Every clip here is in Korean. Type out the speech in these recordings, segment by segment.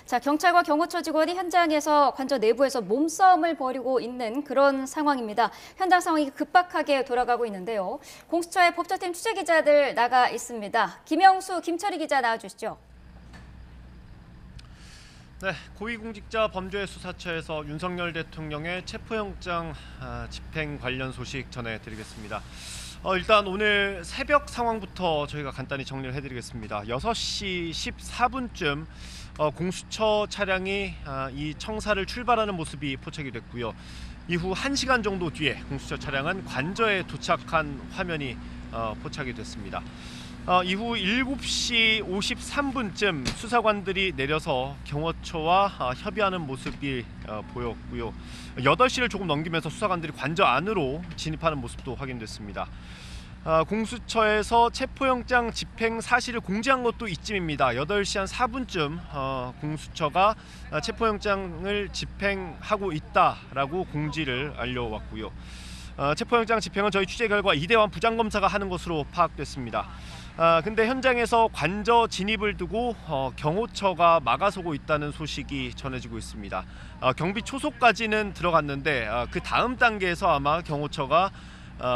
자, 경찰과 경호처 직원이 현장에서 관저 내부에서 몸싸움을 벌이고 있는 그런 상황입니다. 현장 상황이 급박하게 돌아가고 있는데요. 공수처의 법조팀 취재기자들 나가 있습니다. 김영수, 김철희 기자 나와주시죠. 네, 고위공직자 범죄수사처에서 윤석열 대통령의 체포영장 집행 관련 소식 전해드리겠습니다. 일단 오늘 새벽 상황부터 저희가 간단히 정리를 해드리겠습니다. 6시 14분쯤 공수처 차량이 이 청사를 출발하는 모습이 포착이 됐고요. 이후 1시간 정도 뒤에 공수처 차량은 관저에 도착한 화면이 포착이 됐습니다. 이후 7시 53분쯤 수사관들이 내려서 경호처와 협의하는 모습이 보였고요. 8시를 조금 넘기면서 수사관들이 관저 안으로 진입하는 모습도 확인됐습니다. 공수처에서 체포영장 집행 사실을 공지한 것도 이쯤입니다. 8시 한 4분쯤 공수처가 체포영장을 집행하고 있다라고 공지를 알려왔고요. 체포영장 집행은 저희 취재 결과 이대환 부장검사가 하는 것으로 파악됐습니다. 근데 현장에서 관저 진입을 두고 경호처가 막아서고 있다는 소식이 전해지고 있습니다. 경비 초소까지는 들어갔는데 그 다음 단계에서 아마 경호처가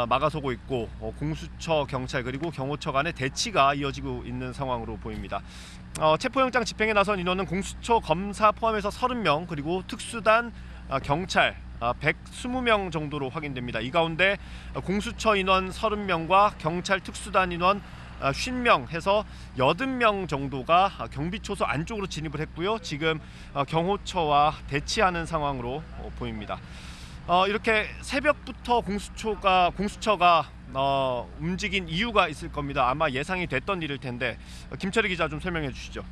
막아서고 있고 공수처, 경찰 그리고 경호처 간의 대치가 이어지고 있는 상황으로 보입니다. 체포영장 집행에 나선 인원은 공수처 검사 포함해서 30명 그리고 특수단, 경찰 120명 정도로 확인됩니다. 이 가운데 공수처 인원 30명과 경찰 특수단 인원 50명 해서 80명 정도가 경비초소 안쪽으로 진입을 했고요. 지금 경호처와 대치하는 상황으로 보입니다. 이렇게 새벽부터 공수처가 움직인 이유가 있을 겁니다. 아마 예상이 됐던 일일 텐데 김철희 기자 좀 설명해 주시죠.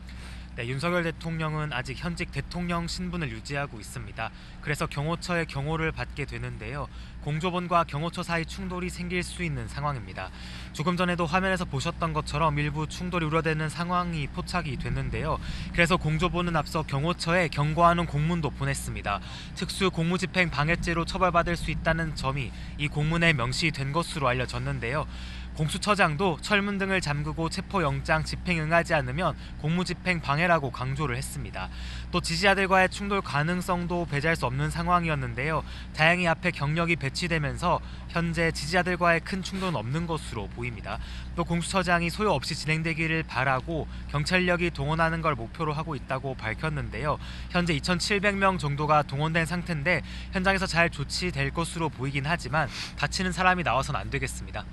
네, 윤석열 대통령은 아직 현직 대통령 신분을 유지하고 있습니다. 그래서 경호처의 경호를 받게 되는데요. 공조본과 경호처 사이 충돌이 생길 수 있는 상황입니다. 조금 전에도 화면에서 보셨던 것처럼 일부 충돌이 우려되는 상황이 포착이 됐는데요. 그래서 공조본은 앞서 경호처에 경고하는 공문도 보냈습니다. 특수 공무집행 방해죄로 처벌받을 수 있다는 점이 이 공문에 명시된 것으로 알려졌는데요. 공수처장도 철문 등을 잠그고 체포영장 집행 응하지 않으면 공무집행 방해라고 강조를 했습니다. 또 지지자들과의 충돌 가능성도 배제할 수 없는 상황이었는데요. 다행히 앞에 경력이 배치되면서 현재 지지자들과의 큰 충돌은 없는 것으로 보입니다. 또 공수처장이 소요 없이 진행되기를 바라고 경찰력이 동원하는 걸 목표로 하고 있다고 밝혔는데요. 현재 2,700명 정도가 동원된 상태인데 현장에서 잘 조치될 것으로 보이긴 하지만 다치는 사람이 나와서는 안 되겠습니다.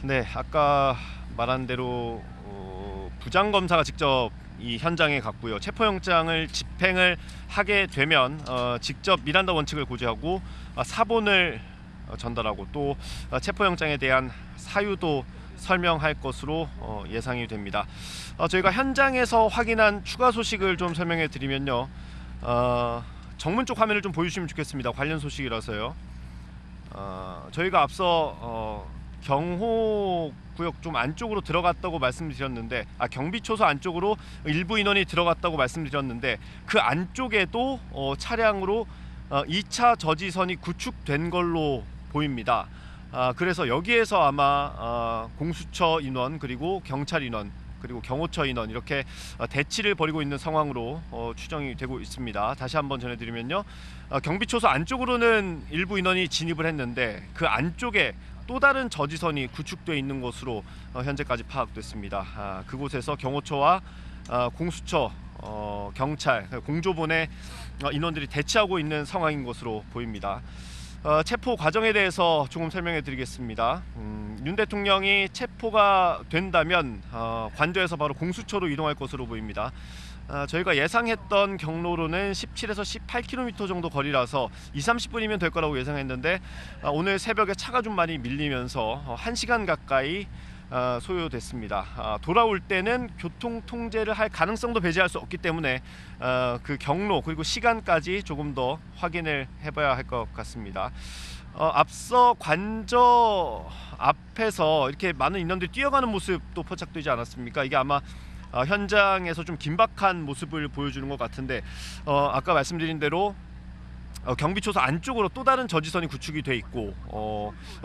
네, 아까 말한 대로 부장검사가 직접 이 현장에 갔고요. 체포영장을 집행을 하게 되면 직접 미란다 원칙을 고지하고 사본을 전달하고 또 체포영장에 대한 사유도 설명할 것으로 예상이 됩니다. 저희가 현장에서 확인한 추가 소식을 좀 설명해 드리면요. 정문 쪽 화면을 좀 보여주시면 좋겠습니다. 관련 소식이라서요. 저희가 앞서 경호구역 좀 안쪽으로 들어갔다고 말씀드렸는데 경비초소 안쪽으로 일부 인원이 들어갔다고 말씀드렸는데 그 안쪽에도 차량으로 2차 저지선이 구축된 걸로 보입니다. 그래서 여기에서 아마 공수처 인원 그리고 경찰 인원 그리고 경호처 인원 이렇게 대치를 벌이고 있는 상황으로 추정이 되고 있습니다. 다시 한번 전해드리면요. 경비초소 안쪽으로는 일부 인원이 진입을 했는데 그 안쪽에 또 다른 저지선이 구축되어 있는 것으로 현재까지 파악됐습니다. 그곳에서 경호처와 공수처, 경찰, 공조본의 인원들이 대치하고 있는 상황인 것으로 보입니다. 체포 과정에 대해서 조금 설명해 드리겠습니다. 윤 대통령이 체포가 된다면 관저에서 바로 공수처로 이동할 것으로 보입니다. 저희가 예상했던 경로로는 17에서 18km 정도 거리라서 2-30분이면 될 거라고 예상했는데 오늘 새벽에 차가 좀 많이 밀리면서 1시간 가까이 소요됐습니다. 돌아올 때는 교통 통제를 할 가능성도 배제할 수 없기 때문에 그 경로 그리고 시간까지 조금 더 확인을 해봐야 할 것 같습니다. 앞서 관저 앞에서 이렇게 많은 인원들이 뛰어가는 모습도 포착되지 않았습니까? 이게 아마 현장에서 좀 긴박한 모습을 보여주는 것 같은데 아까 말씀드린 대로 경비초소 안쪽으로 또 다른 저지선이 구축이 돼 있고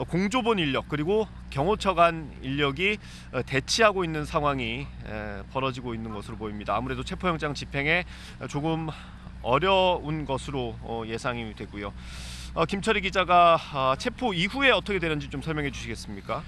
공조본 인력 그리고 경호처 간 인력이 대치하고 있는 상황이 벌어지고 있는 것으로 보입니다. 아무래도 체포영장 집행에 조금 어려운 것으로 예상이 되고요. 김철희 기자가 체포 이후에 어떻게 되는지 좀 설명해 주시겠습니까?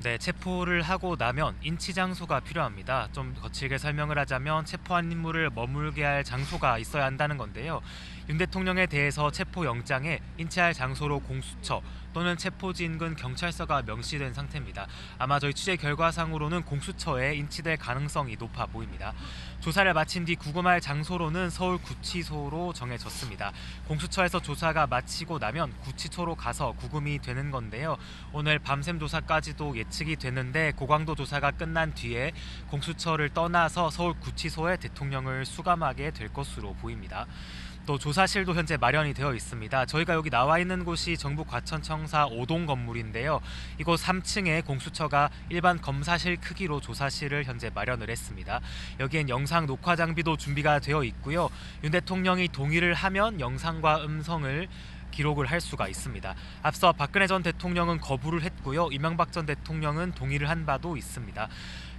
네, 체포를 하고 나면 인치 장소가 필요합니다. 좀 거칠게 설명을 하자면 체포한 인물을 머물게 할 장소가 있어야 한다는 건데요. 윤 대통령에 대해서 체포영장에 인치할 장소로 공수처 또는 체포지 인근 경찰서가 명시된 상태입니다. 아마 저희 취재 결과상으로는 공수처에 인치될 가능성이 높아 보입니다. 조사를 마친 뒤 구금할 장소로는 서울구치소로 정해졌습니다. 공수처에서 조사가 마치고 나면 구치소로 가서 구금이 되는 건데요. 오늘 밤샘 조사까지도 예측이 됐는데 고강도 조사가 끝난 뒤에 공수처를 떠나서 서울구치소에 대통령을 수감하게 될 것으로 보입니다. 또 조사실도 현재 마련이 되어 있습니다. 저희가 여기 나와 있는 곳이 정부 과천청사 5동 건물인데요. 이곳 3층에 공수처가 일반 검사실 크기로 조사실을 현재 마련을 했습니다. 여기엔 영상 녹화 장비도 준비가 되어 있고요. 윤 대통령이 동의를 하면 영상과 음성을 기록을 할 수가 있습니다. 앞서 박근혜 전 대통령은 거부를 했고요. 이명박 전 대통령은 동의를 한 바도 있습니다.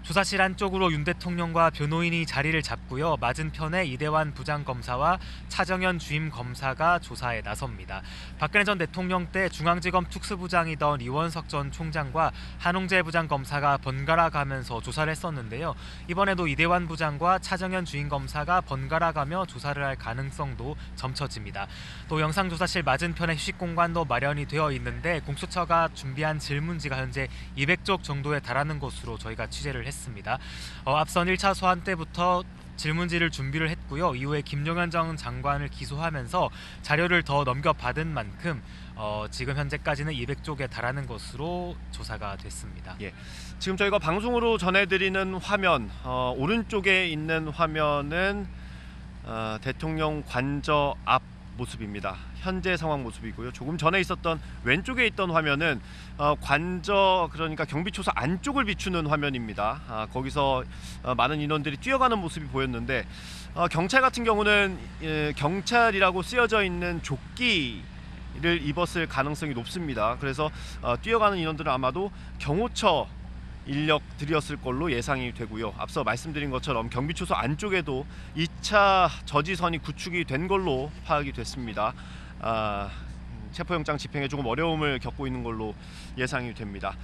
조사실 안쪽으로 윤 대통령과 변호인이 자리를 잡고요. 맞은편에 이대환 부장검사와 차정현 주임검사가 조사에 나섭니다. 박근혜 전 대통령 때 중앙지검 특수부장이던 이원석 전 총장과 한홍재 부장검사가 번갈아 가면서 조사를 했었는데요. 이번에도 이대환 부장과 차정현 주임검사가 번갈아 가며 조사를 할 가능성도 점쳐집니다. 또 영상조사실 맞은편에 휴식공간도 마련이 되어 있는데 공수처가 준비한 질문지가 현재 200쪽 정도에 달하는 것으로 저희가 취재를 했습니다. 앞선 1차 소환 때부터 질문지를 준비를 했고요. 이후에 김용현 전 장관을 기소하면서 자료를 더 넘겨받은 만큼 지금 현재까지는 200쪽에 달하는 것으로 조사가 됐습니다. 예, 지금 저희가 방송으로 전해드리는 화면 오른쪽에 있는 화면은 대통령 관저 앞 모습입니다. 현재 상황 모습이고요. 조금 전에 있었던 왼쪽에 있던 화면은 관저 그러니까 경비초소 안쪽을 비추는 화면입니다. 거기서 많은 인원들이 뛰어가는 모습이 보였는데 경찰 같은 경우는 경찰이라고 쓰여져 있는 조끼를 입었을 가능성이 높습니다. 그래서 뛰어가는 인원들은 아마도 경호처 인력들이었을 걸로 예상이 되고요. 앞서 말씀드린 것처럼 경비초소 안쪽에도 2차 저지선이 구축이 된 걸로 파악이 됐습니다. 체포영장 집행에 조금 어려움을 겪고 있는 걸로 예상이 됩니다.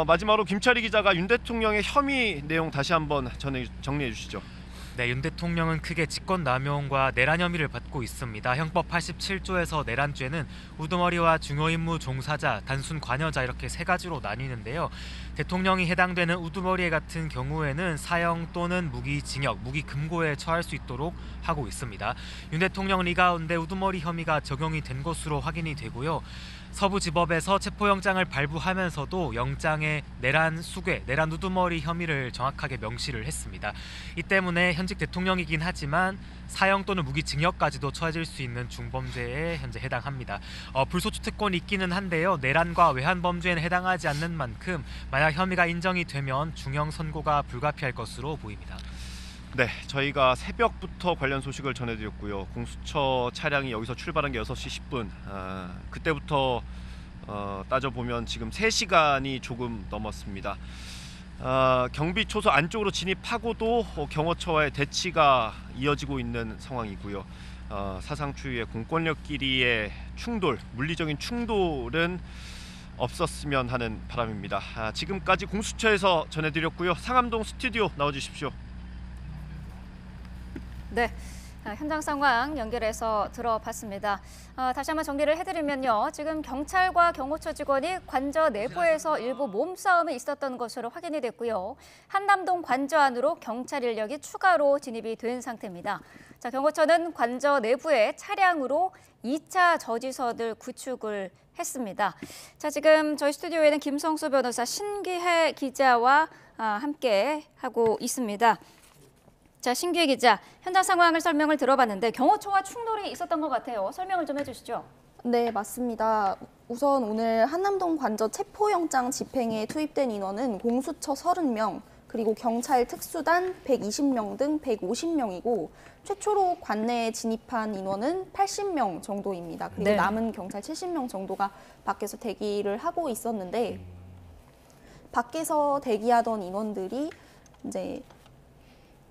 마지막으로 김철희 기자가 윤 대통령의 혐의 내용 다시 한번 정리해 주시죠. 네, 윤 대통령은 크게 직권남용과 내란 혐의를 받고 있습니다. 형법 87조에서 내란죄는 우두머리와 중요임무 종사자, 단순 관여자 이렇게 세 가지로 나뉘는데요. 대통령이 해당되는 우두머리 같은 경우에는 사형 또는 무기징역, 무기금고에 처할 수 있도록 하고 있습니다. 윤 대통령은 이 가운데 우두머리 혐의가 적용이 된 것으로 확인이 되고요. 서부지법에서 체포영장을 발부하면서도 영장에 내란 수괴, 내란 우두머리 혐의를 정확하게 명시를 했습니다. 이 때문에 현직 대통령이긴 하지만 사형 또는 무기징역까지도 처해질 수 있는 중범죄에 현재 해당합니다. 불소추 특권이 있기는 한데요. 내란과 외환 범죄에는 해당하지 않는 만큼 만약 혐의가 인정이 되면 중형 선고가 불가피할 것으로 보입니다. 네, 저희가 새벽부터 관련 소식을 전해드렸고요. 공수처 차량이 여기서 출발한 게 6시 10분. 그때부터 따져보면 지금 3시간이 조금 넘었습니다. 경비초소 안쪽으로 진입하고도 경호처와의 대치가 이어지고 있는 상황이고요. 사상 초유의 공권력끼리의 충돌, 물리적인 충돌은 없었으면 하는 바람입니다. 지금까지 공수처에서 전해드렸고요. 상암동 스튜디오 나와주십시오. 네, 현장 상황 연결해서 들어봤습니다. 다시 한번 정리를 해드리면요. 지금 경찰과 경호처 직원이 관저 내부에서 일부 몸싸움이 있었던 것으로 확인이 됐고요. 한남동 관저 안으로 경찰 인력이 추가로 진입이 된 상태입니다. 자, 경호처는 관저 내부에 차량으로 2차 저지선을 구축을 했습니다. 자, 지금 저희 스튜디오에는 김성수 변호사, 신기혜 기자와 함께 하고 있습니다. 자, 신기혜 기자, 현장 상황을 설명을 들어봤는데 경호처와 충돌이 있었던 것 같아요. 설명을 좀 해주시죠. 네, 맞습니다. 우선 오늘 한남동 관저 체포영장 집행에 투입된 인원은 공수처 30명, 그리고 경찰 특수단 120명 등 150명이고 최초로 관내에 진입한 인원은 80명 정도입니다. 그리고 네. 남은 경찰 70명 정도가 밖에서 대기를 하고 있었는데 밖에서 대기하던 인원들이 이제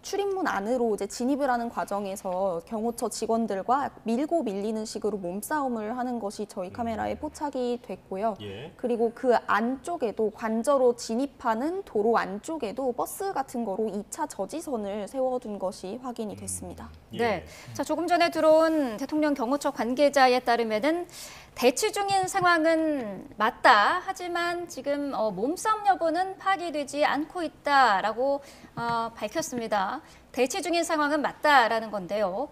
출입문 안으로 이제 진입을 하는 과정에서 경호처 직원들과 밀고 밀리는 식으로 몸싸움을 하는 것이 저희 카메라에 포착이 됐고요. 예. 그리고 그 안쪽에도 관저로 진입하는 도로 안쪽에도 버스 같은 거로 2차 저지선을 세워둔 것이 확인이 됐습니다. 네. 자, 조금 전에 들어온 대통령 경호처 관계자에 따르면은 대치 중인 상황은 맞다. 하지만 지금 몸싸움 여부는 파악되지 않고 있다라고 밝혔습니다. 대치 중인 상황은 맞다라는 건데요.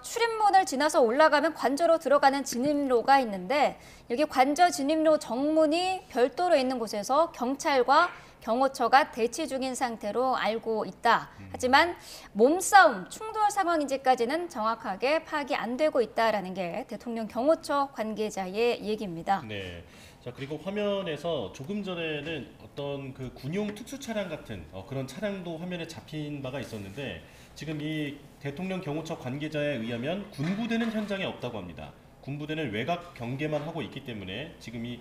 출입문을 지나서 올라가면 관저로 들어가는 진입로가 있는데 여기 관저 진입로 정문이 별도로 있는 곳에서 경찰과 경호처가 대치 중인 상태로 알고 있다. 하지만 몸싸움, 충돌 상황인지까지는 정확하게 파악이 안 되고 있다라는 게 대통령 경호처 관계자의 얘기입니다. 네. 자, 그리고 화면에서 조금 전에는 어떤 그 군용 특수 차량 같은 그런 차량도 화면에 잡힌 바가 있었는데 지금 이 대통령 경호처 관계자에 의하면 군부대는 현장에 없다고 합니다. 군부대는 외곽 경계만 하고 있기 때문에 지금 이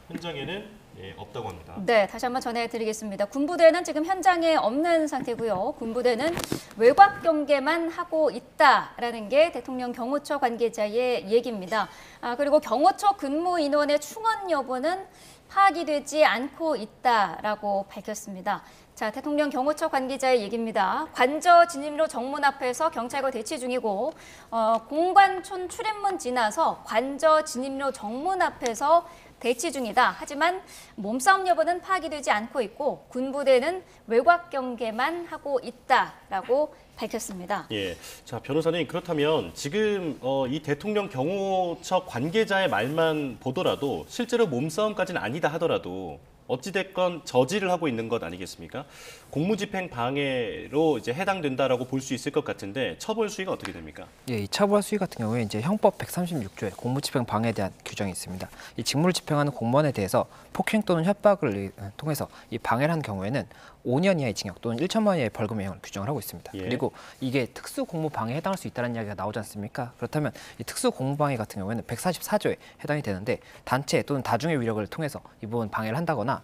현장에는 없다고 합니다. 네, 다시 한번 전해드리겠습니다. 군부대는 지금 현장에 없는 상태고요. 군부대는 외곽 경계만 하고 있다라는 게 대통령 경호처 관계자의 얘기입니다. 그리고 경호처 근무 인원의 충원 여부는 파악이 되지 않고 있다라고 밝혔습니다. 자, 대통령 경호처 관계자의 얘기입니다. 관저 진입로 정문 앞에서 경찰과 대치 중이고 공관촌 출입문 지나서 관저 진입로 정문 앞에서 대치 중이다. 하지만 몸싸움 여부는 파악이 되지 않고 있고 군부대는 외곽 경계만 하고 있다라고 밝혔습니다. 예, 자 변호사님 그렇다면 지금 이 대통령 경호처 관계자의 말만 보더라도 실제로 몸싸움까지는 아니다 하더라도 어찌됐건 저지를 하고 있는 것 아니겠습니까? 공무집행 방해로 이제 해당된다라고 볼 수 있을 것 같은데 처벌 수위가 어떻게 됩니까? 예, 이 처벌 수위 같은 경우에 이제 형법 136조에 공무집행 방해에 대한 규정이 있습니다. 이 직무를 집행하는 공무원에 대해서 폭행 또는 협박을 통해서 이 방해를 한 경우에는 5년 이하의 징역 또는 1천만 원 이하의 벌금형을 규정을 하고 있습니다. 예. 그리고 이게 특수 공무 방해에 해당할 수 있다는 이야기가 나오지 않습니까? 그렇다면 이 특수 공무 방해 같은 경우에는 144조에 해당이 되는데 단체 또는 다중의 위력을 통해서 이 부분 방해를 한다거나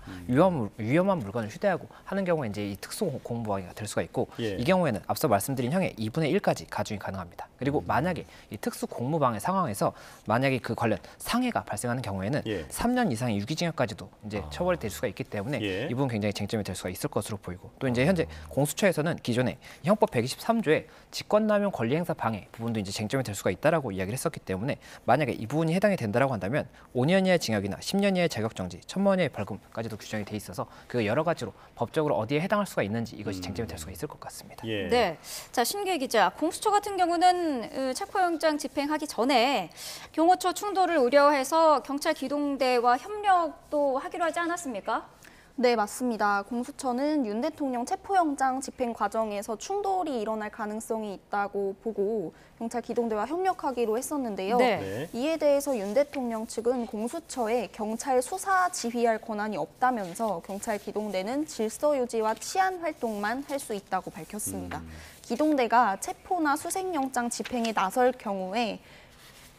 위험한 물건을 휴대하고 하는 경우에 이제 이 특수 공무 방해가 될 수가 있고 예. 이 경우에는 앞서 말씀드린 형의 2분의 1까지 가중이 가능합니다. 그리고 만약에 이 특수 공무 방해 상황에서 만약에 그 관련 상해가 발생하는 경우에는 예. 3년 이상의 유기징역까지도 이제 처벌이 될 수가 있기 때문에 예. 이 부분 굉장히 쟁점이 될 수가 있을 것으로 보이고 또 이제 현재 공수처에서는 기존에 형법 123조에 직권남용 권리행사 방해 부분도 이제 쟁점이 될 수가 있다라고 이야기를 했었기 때문에 만약에 이 부분이 해당이 된다라고 한다면 5년 이하의 징역이나 10년 이하의 자격정지, 1,000만 원 이하의 벌금까지도 규정이 돼 있어서 그 여러 가지로 법적으로 어디에 해당할 수가 있는지 이것이 쟁점이 될 수가 있을 것 같습니다. 예. 네, 자 신규 기자, 공수처 같은 경우는 체포영장 집행하기 전에 경호처 충돌을 우려해서 경찰 기동대와 협력도 하기로 하지 않았습니까? 네, 맞습니다. 공수처는 윤 대통령 체포영장 집행 과정에서 충돌이 일어날 가능성이 있다고 보고 경찰 기동대와 협력하기로 했었는데요. 네. 네. 이에 대해서 윤 대통령 측은 공수처에 경찰 수사 지휘할 권한이 없다면서 경찰 기동대는 질서 유지와 치안 활동만 할 수 있다고 밝혔습니다. 기동대가 체포나 수색영장 집행에 나설 경우에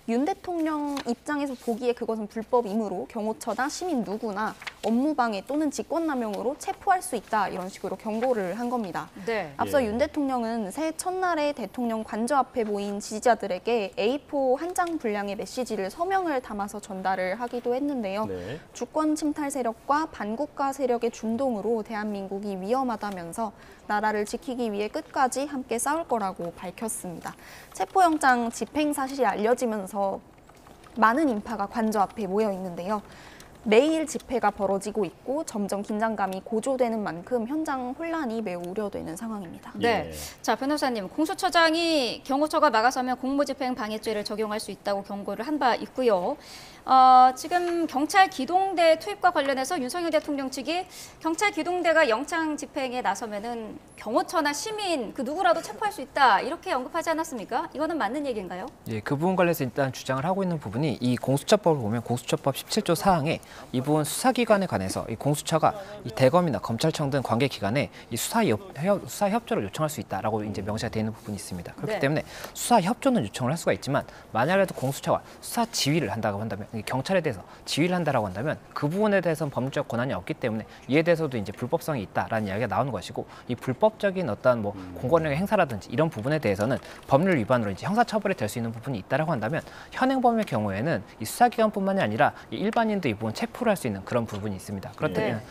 윤 대통령 입장에서 보기에 그것은 불법이므로 경호처나 시민 누구나 업무방해 또는 직권남용으로 체포할 수 있다 이런 식으로 경고를 한 겁니다. 네. 앞서 예. 윤 대통령은 새해 첫날에 대통령 관저 앞에 모인 지지자들에게 A4 한 장 분량의 메시지를 서명을 담아서 전달을 하기도 했는데요. 네. 주권 침탈 세력과 반국가 세력의 중동으로 대한민국이 위험하다면서 나라를 지키기 위해 끝까지 함께 싸울 거라고 밝혔습니다. 체포영장 집행 사실이 알려지면서 많은 인파가 관저 앞에 모여 있는데요. 매일 집회가 벌어지고 있고 점점 긴장감이 고조되는 만큼 현장 혼란이 매우 우려되는 상황입니다. 네. 예. 자, 변호사님, 공수처장이 경호처가 막아서면 공무집행 방해죄를 적용할 수 있다고 경고를 한 바 있고요. 지금 경찰 기동대 투입과 관련해서 윤석열 대통령 측이 경찰 기동대가 영장 집행에 나서면은 경호처나 시민 그 누구라도 체포할 수 있다 이렇게 언급하지 않았습니까? 이거는 맞는 얘기인가요? 예, 그 부분 관련해서 일단 주장을 하고 있는 부분이 이 공수처법을 보면 공수처법 17조 4항에 이 부분 수사기관에 관해서 이 공수처가 이 대검이나 검찰청 등 관계기관에 이 수사 협조를 요청할 수 있다라고 이제 명시가 되어 있는 부분이 있습니다. 그렇기 네. 때문에 수사 협조는 요청을 할 수가 있지만 만약에도 공수처가 수사 지휘를 한다고 한다면 경찰에 대해서 지휘를 한다라고 한다면 그 부분에 대해서는 법률적 권한이 없기 때문에 이에 대해서도 이제 불법성이 있다라는 이야기가 나오는 것이고 이 불법적인 어떤 뭐 공권력의 행사라든지 이런 부분에 대해서는 법률 위반으로 이제 형사처벌이 될 수 있는 부분이 있다라고 한다면 현행범의 경우에는 이 수사기관뿐만이 아니라 이 일반인도 이 부분 체포를 할 수 있는 그런 부분이 있습니다.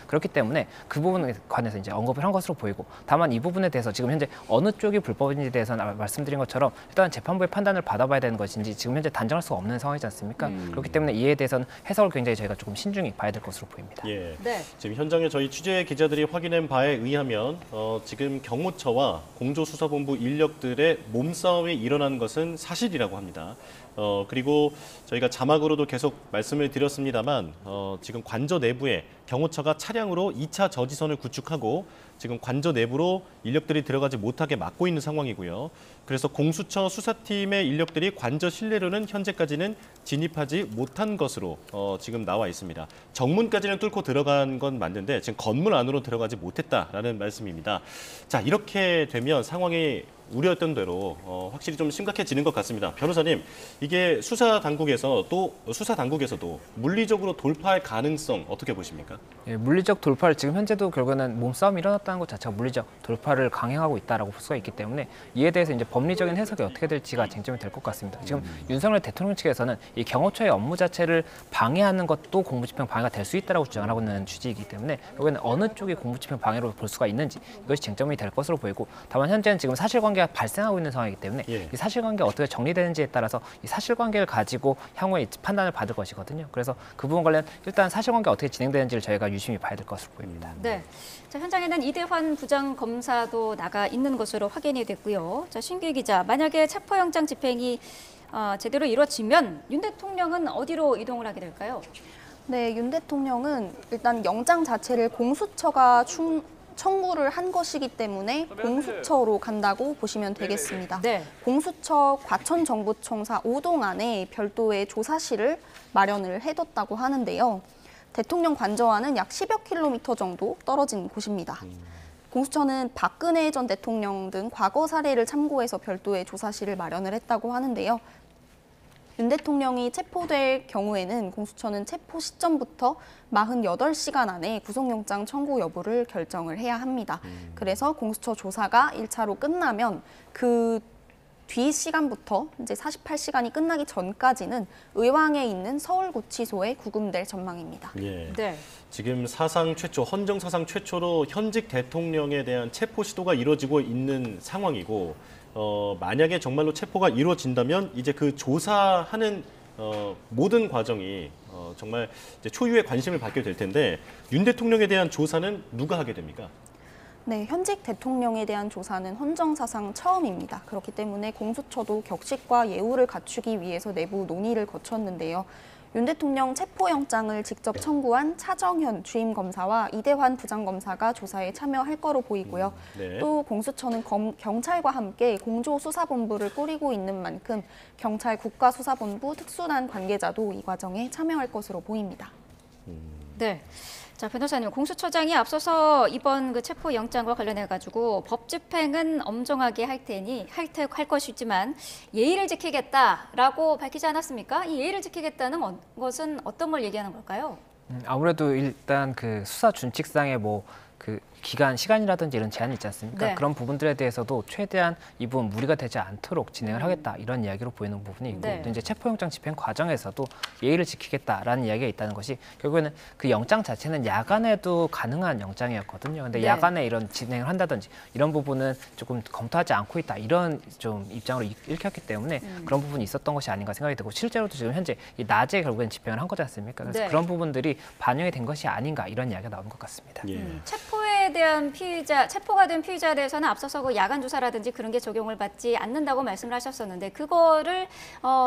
그렇기 때문에 그 부분에 관해서 이제 언급을 한 것으로 보이고 다만 이 부분에 대해서 지금 현재 어느 쪽이 불법인지에 대해서는 말씀드린 것처럼 일단 재판부의 판단을 받아봐야 되는 것인지 지금 현재 단정할 수가 없는 상황이지 않습니까? 그렇기 때문에 이에 대해서는 해석을 굉장히 저희가 조금 신중히 봐야 될 것으로 보입니다. 예. 네. 지금 현장에 저희 취재 기자들이 확인한 바에 의하면 지금 경호처와 공조수사본부 인력들의 몸싸움이 일어난 것은 사실이라고 합니다. 그리고 저희가 자막으로도 계속 말씀을 드렸습니다만 지금 관저 내부에 경호처가 차량으로 2차 저지선을 구축하고 지금 관저 내부로 인력들이 들어가지 못하게 막고 있는 상황이고요. 그래서 공수처 수사팀의 인력들이 관저 실내로는 현재까지는 진입하지 못한 것으로 지금 나와 있습니다. 정문까지는 뚫고 들어간 건 맞는데 지금 건물 안으로 들어가지 못했다라는 말씀입니다. 자, 이렇게 되면 상황이 우려했던 대로 확실히 좀 심각해지는 것 같습니다. 변호사님, 이게 수사 당국에서도 물리적으로 돌파할 가능성 어떻게 보십니까? 예, 물리적 돌파를 지금 현재도 결국에는 몸싸움이 일어났다는 것 자체가 물리적 돌파를 강행하고 있다라고 볼 수가 있기 때문에 이에 대해서 이제 법리적인 해석이 어떻게 될지가 쟁점이 될 것 같습니다. 지금 윤석열 대통령 측에서는 이 경호처의 업무 자체를 방해하는 것도 공무집행 방해가 될 수 있다라고 주장하고 있는 취지이기 때문에 여기는 어느 쪽이 공무집행 방해로 볼 수가 있는지 이것이 쟁점이 될 것으로 보이고 다만 현재는 지금 사실관계가 발생하고 있는 상황이기 때문에 이 사실관계가 어떻게 정리되는지에 따라서 이 사실관계를 가지고 향후에 판단을 받을 것이거든요. 그래서 그 부분 관련 일단 사실관계가 어떻게 진행되는지를 저희가 유심히 봐야 될 것으로 보입니다. 네. 자, 현장에는 이대환 부장검사도 나가 있는 것으로 확인이 됐고요. 자, 신규 기자, 만약에 체포영장 집행이 제대로 이루어지면 윤 대통령은 어디로 이동을 하게 될까요? 네, 윤 대통령은 일단 영장 자체를 공수처가 청구를 한 것이기 때문에 공수처로 간다고 보시면 되겠습니다. 네. 공수처 과천정부청사 5동 안에 별도의 조사실을 마련을 해뒀다고 하는데요. 대통령 관저와는 약 10여 킬로미터 정도 떨어진 곳입니다. 공수처는 박근혜 전 대통령 등 과거 사례를 참고해서 별도의 조사실을 마련을 했다고 하는데요. 윤 대통령이 체포될 경우에는 공수처는 체포 시점부터 48시간 안에 구속영장 청구 여부를 결정을 해야 합니다. 그래서 공수처 조사가 1차로 끝나면 그 뒤 시간부터 이제 48시간이 끝나기 전까지는 의왕에 있는 서울구치소에 구금될 전망입니다. 예. 네. 지금 사상 최초, 헌정 사상 최초로 현직 대통령에 대한 체포 시도가 이루어지고 있는 상황이고 만약에 정말로 체포가 이루어진다면 이제 그 조사하는 모든 과정이 정말 이제 초유의 관심을 받게 될 텐데 윤 대통령에 대한 조사는 누가 하게 됩니까? 네, 현직 대통령에 대한 조사는 헌정사상 처음입니다. 그렇기 때문에 공수처도 격식과 예우를 갖추기 위해서 내부 논의를 거쳤는데요. 윤 대통령 체포영장을 직접 청구한 차정현 주임검사와 이대환 부장검사가 조사에 참여할 거로 보이고요. 네. 또 공수처는 경찰과 함께 공조수사본부를 꾸리고 있는 만큼 경찰 국가수사본부 특수단 관계자도 이 과정에 참여할 것으로 보입니다. 네. 자, 변호사님, 공수처장이 앞서서 이번 그 체포 영장과 관련해 가지고 법 집행은 엄정하게 할 것이지만 예의를 지키겠다라고 밝히지 않았습니까? 이 예의를 지키겠다는 것은 어떤 걸 얘기하는 걸까요? 아무래도 일단 그 수사 준칙상의 뭐 그 시간이라든지 이런 제한이 있지 않습니까? 네. 그런 부분들에 대해서도 최대한 이 부분 무리가 되지 않도록 진행을 하겠다 이런 이야기로 보이는 부분이 있고 네. 또 이제 체포영장 집행 과정에서도 예의를 지키겠다라는 이야기가 있다는 것이 결국에는 그 영장 자체는 야간에도 가능한 영장이었거든요. 근데 네. 야간에 이런 진행을 한다든지 이런 부분은 조금 검토하지 않고 있다 이런 좀 입장으로 읽혔기 때문에 그런 부분이 있었던 것이 아닌가 생각이 들고 실제로도 지금 현재 이 낮에 결국엔 집행을 한 거지 않습니까? 그래서 네. 그런 부분들이 반영이 된 것이 아닌가 이런 이야기가 나오는 것 같습니다. 예. 체포에 체포에 대한 피의자, 체포가 된 피의자에 대해서는 앞서서 그 야간 조사라든지 그런 게 적용을 받지 않는다고 말씀을 하셨었는데 그거를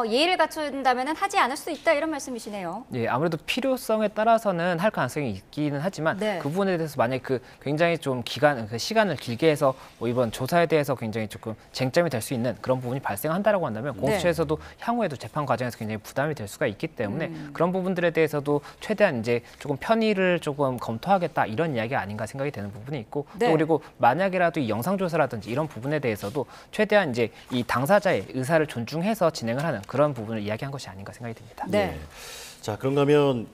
예의를 갖춘다면 하지 않을 수도 있다 이런 말씀이시네요. 예, 아무래도 필요성에 따라서는 할 가능성이 있기는 하지만 네. 그 부분에 대해서 만약 그 굉장히 좀 시간을 길게 해서 뭐 이번 조사에 대해서 굉장히 조금 쟁점이 될 수 있는 그런 부분이 발생한다라고 한다면 공수처에서도 향후에도 재판 과정에서 굉장히 부담이 될 수가 있기 때문에 그런 부분들에 대해서도 최대한 이제 조금 편의를 조금 검토하겠다 이런 이야기가 아닌가 생각이 되는 부분이 있고 네. 또 그리고 만약이라도 이 영상 조사라든지 이런 부분에 대해서도 최대한 이제 이 당사자의 의사를 존중해서 진행을 하는 그런 부분을 이야기한 것이 아닌가 생각이 듭니다. 네. 예. 자, 그런가 하면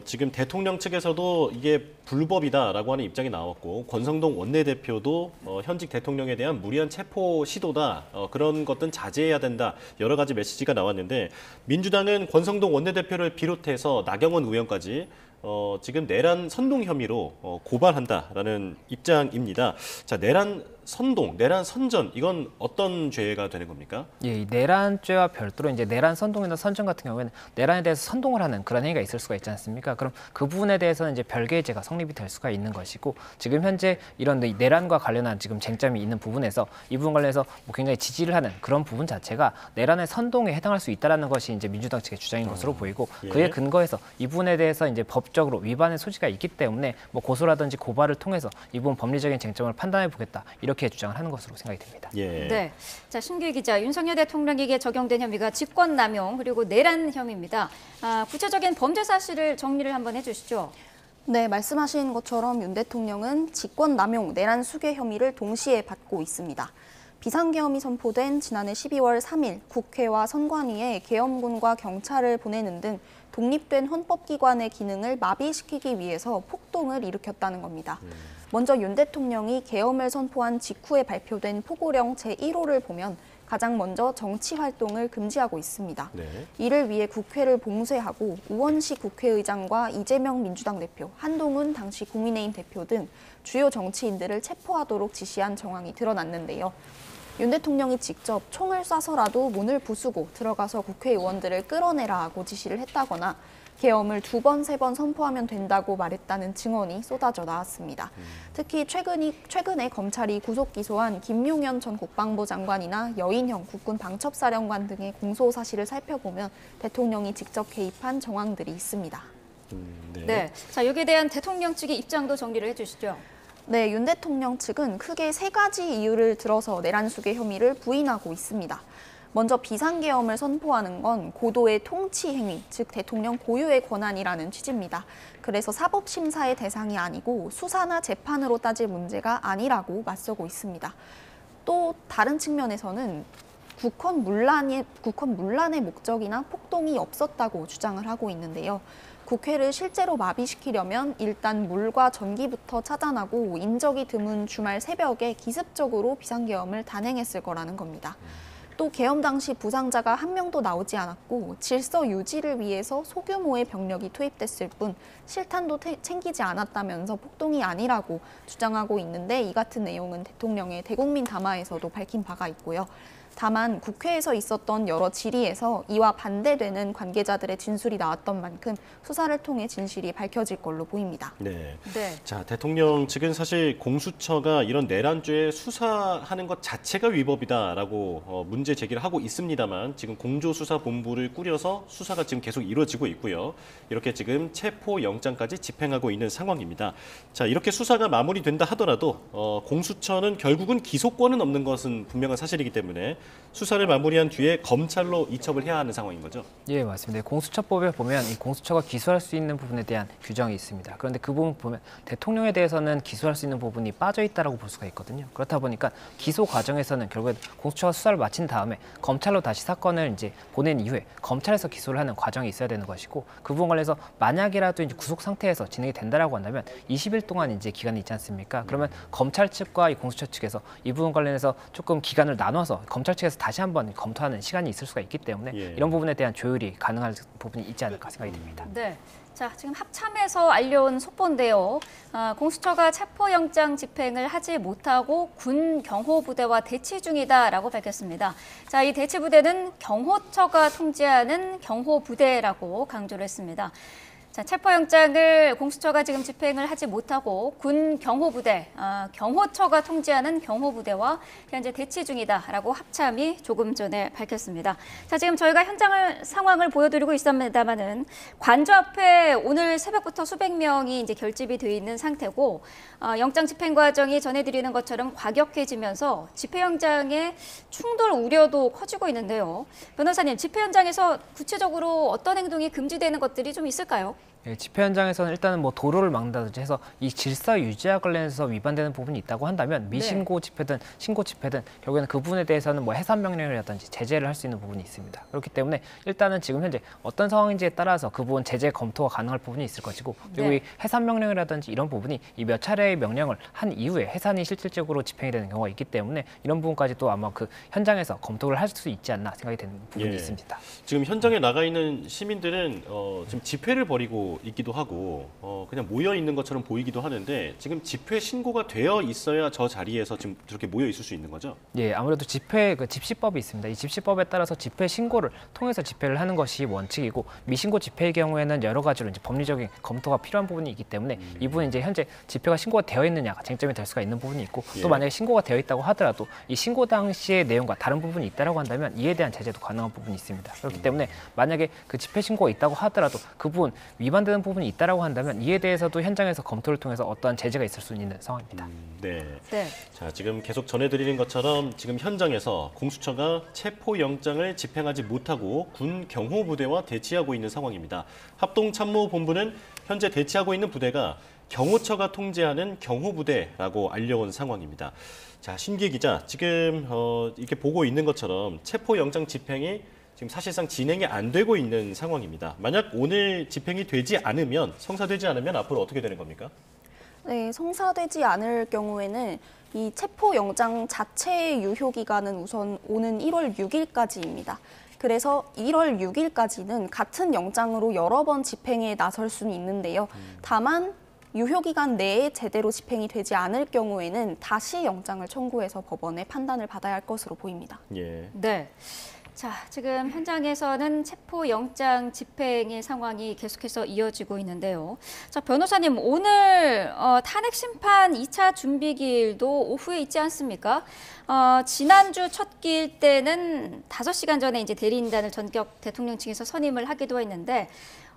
지금 대통령 측에서도 이게 불법이다라고 하는 입장이 나왔고 권성동 원내대표도 현직 대통령에 대한 무리한 체포 시도다. 그런 것들은 자제해야 된다. 여러 가지 메시지가 나왔는데 민주당은 권성동 원내대표를 비롯해서 나경원 의원까지 지금 내란 선동 혐의로 고발한다라는 입장입니다. 자, 내란 선동, 내란 선전 이건 어떤 죄가 되는 겁니까? 예, 이 내란죄와 별도로 이제 내란 선동이나 선전 같은 경우에는 내란에 대해서 선동을 하는 그런 행위가 있을 수가 있지 않습니까? 그럼 그 부분에 대해서는 이제 별개의 죄가 성립이 될 수가 있는 것이고 지금 현재 이런 내란과 관련한 지금 쟁점이 있는 부분에서 이 부분 관련해서 뭐 굉장히 지지를 하는 그런 부분 자체가 내란의 선동에 해당할 수 있다라는 것이 이제 민주당 측의 주장인 것으로 보이고 예. 그에 근거해서 이 부분에 대해서 이제 법적으로 위반의 소지가 있기 때문에 뭐 고소라든지 고발을 통해서 이 부분 법리적인 쟁점을 판단해 보겠다 이렇게 주장을 하는 것으로 생각이 됩니다. 예. 네. 자, 신규 기자, 윤석열 대통령에게 적용된 혐의가 직권남용 그리고 내란 혐의입니다. 구체적인 범죄 사실을 정리를 한번 해주시죠. 네, 말씀하신 것처럼 윤 대통령은 직권남용, 내란 수괴 혐의를 동시에 받고 있습니다. 비상계엄이 선포된 지난해 12월 3일 국회와 선관위에 계엄군과 경찰을 보내는 등 독립된 헌법기관의 기능을 마비시키기 위해서 폭동을 일으켰다는 겁니다. 먼저 윤 대통령이 계엄을 선포한 직후에 발표된 포고령 제1호를 보면 가장 먼저 정치 활동을 금지하고 있습니다. 네. 이를 위해 국회를 봉쇄하고 우원식 국회의장과 이재명 민주당 대표, 한동훈 당시 국민의힘 대표 등 주요 정치인들을 체포하도록 지시한 정황이 드러났는데요. 윤 대통령이 직접 총을 쏴서라도 문을 부수고 들어가서 국회의원들을 끌어내라고 지시를 했다거나 계엄을 2번, 3번 선포하면 된다고 말했다는 증언이 쏟아져 나왔습니다. 특히 최근에 검찰이 구속 기소한 김용현 전 국방부 장관이나 여인형 국군 방첩사령관 등의 공소 사실을 살펴보면 대통령이 직접 개입한 정황들이 있습니다. 네. 네. 자, 여기에 대한 대통령 측의 입장도 정리를 해주시죠. 네, 윤 대통령 측은 크게 3가지 이유를 들어서 내란 수괴 혐의를 부인하고 있습니다. 먼저 비상계엄을 선포하는 건 고도의 통치 행위, 즉 대통령 고유의 권한이라는 취지입니다. 그래서 사법심사의 대상이 아니고 수사나 재판으로 따질 문제가 아니라고 맞서고 있습니다. 또 다른 측면에서는 국헌 문란의 목적이나 폭동이 없었다고 주장을 하고 있는데요. 국회를 실제로 마비시키려면 일단 물과 전기부터 차단하고 인적이 드문 주말 새벽에 기습적으로 비상계엄을 단행했을 거라는 겁니다. 또 계엄 당시 부상자가 한 명도 나오지 않았고 질서 유지를 위해서 소규모의 병력이 투입됐을 뿐 실탄도 챙기지 않았다면서 폭동이 아니라고 주장하고 있는데 이 같은 내용은 대통령의 대국민 담화에서도 밝힌 바가 있고요. 다만 국회에서 있었던 여러 질의에서 이와 반대되는 관계자들의 진술이 나왔던 만큼 수사를 통해 진실이 밝혀질 걸로 보입니다. 네. 네. 자, 대통령 측은 사실 공수처가 이런 내란죄 수사하는 것 자체가 위법이다라고 문제 제기를 하고 있습니다만 지금 공조수사본부를 꾸려서 수사가 지금 계속 이루어지고 있고요. 이렇게 지금 체포영장까지 집행하고 있는 상황입니다. 자, 이렇게 수사가 마무리된다 하더라도 공수처는 결국은 기소권은 없는 것은 분명한 사실이기 때문에 수사를 마무리한 뒤에 검찰로 이첩을 해야 하는 상황인 거죠? 예, 맞습니다. 공수처법에 보면 이 공수처가 기소할 수 있는 부분에 대한 규정이 있습니다. 그런데 그 부분 보면 대통령에 대해서는 기소할 수 있는 부분이 빠져 있다라고 볼 수가 있거든요. 그렇다 보니까 기소 과정에서는 결국에 공수처가 수사를 마친 다음에 검찰로 다시 사건을 이제 보낸 이후에 검찰에서 기소를 하는 과정이 있어야 되는 것이고 그 부분 관련해서 만약이라도 이제 구속 상태에서 진행이 된다라고 한다면 20일 동안 이제 기간이 있지 않습니까? 그러면 검찰 측과 이 공수처 측에서 이 부분 관련해서 조금 기간을 나눠서 검찰 측에서 다시 한번 검토하는 시간이 있을 수가 있기 때문에 예. 이런 부분에 대한 조율이 가능할 부분이 있지 않을까 생각이 듭니다. 네. 자, 지금 합참에서 알려온 속보인데요. 공수처가 체포영장 집행을 하지 못하고 군 경호부대와 대치 중이다라고 밝혔습니다. 자, 이 대치부대는 경호처가 통제하는 경호부대라고 강조를 했습니다. 자, 자, 체포영장을 공수처가 지금 집행을 하지 못하고 군 경호부대, 경호처가 통제하는 경호부대와 현재 대치 중이다라고 합참이 조금 전에 밝혔습니다. 자, 지금 저희가 상황을 보여드리고 있습니다만은 관저 앞에 오늘 새벽부터 수백 명이 이제 결집이 돼 있는 상태고 영장 집행 과정이 전해드리는 것처럼 과격해지면서 집행영장의 충돌 우려도 커지고 있는데요. 변호사님, 집행 현장에서 구체적으로 어떤 행동이 금지되는 것들이 좀 있을까요? 예, 집회 현장에서는 일단은 뭐 도로를 막는다든지 해서 이 질서 유지와 관련해서 위반되는 부분이 있다고 한다면 미신고 집회든 신고 집회든 결국에는 그 부분에 대해서는 뭐 해산 명령이라든지 제재를 할 수 있는 부분이 있습니다. 그렇기 때문에 일단은 지금 현재 어떤 상황인지에 따라서 그 부분 제재 검토가 가능할 부분이 있을 것이고 그리고 이 해산 명령이라든지 이런 부분이 이 몇 차례의 명령을 한 이후에 해산이 실질적으로 집행이 되는 경우가 있기 때문에 이런 부분까지도 아마 그 현장에서 검토를 할 수 있지 않나 생각이 되는 부분이 있습니다. 지금 현장에 나가 있는 시민들은 지금 집회를 벌이고 있기도 하고 그냥 모여 있는 것처럼 보이기도 하는데 지금 집회 신고가 되어 있어야 저 자리에서 지금 저렇게 모여 있을 수 있는 거죠? 예, 아무래도 집회 집시법이 있습니다. 이 집시법에 따라서 집회 신고를 통해서 집회를 하는 것이 원칙이고 미신고 집회의 경우에는 여러 가지로 이제 법리적인 검토가 필요한 부분이 있기 때문에 이 부분은 이제 현재 집회가 신고가 되어 있느냐가 쟁점이 될 수가 있는 부분이 있고 또 만약에 신고가 되어 있다고 하더라도 이 신고 당시의 내용과 다른 부분이 있다라고 한다면 이에 대한 제재도 가능한 부분이 있습니다. 그렇기 때문에 만약에 그 집회 신고가 있다고 하더라도 그 부분 위반되는 부분이 있다라고 한다면 이에 대해서도 현장에서 검토를 통해서 어떠한 제재가 있을 수 있는 상황입니다. 네. 네. 자, 지금 계속 전해드리는 것처럼 지금 현장에서 공수처가 체포영장을 집행하지 못하고 군 경호부대와 대치하고 있는 상황입니다. 합동참모본부는 현재 대치하고 있는 부대가 경호처가 통제하는 경호부대라고 알려온 상황입니다. 자, 신기 기자, 지금 이렇게 보고 있는 것처럼 체포영장 집행이 지금 사실상 진행이 안 되고 있는 상황입니다. 만약 오늘 집행이 되지 않으면, 성사되지 않으면 앞으로 어떻게 되는 겁니까? 네, 성사되지 않을 경우에는 이 체포영장 자체의 유효기간은 우선 오는 1월 6일까지입니다. 그래서 1월 6일까지는 같은 영장으로 여러 번 집행에 나설 수는 있는데요. 다만 유효기간 내에 제대로 집행이 되지 않을 경우에는 다시 영장을 청구해서 법원의 판단을 받아야 할 것으로 보입니다. 예. 네. 자, 지금 현장에서는 체포영장 집행의 상황이 계속해서 이어지고 있는데요. 자, 변호사님, 오늘 탄핵 심판 2차 준비기일도 오후에 있지 않습니까? 지난주 첫 기일 때는 5시간 전에 이제 대리인단을 전격 대통령 측에서 선임을 하기도 했는데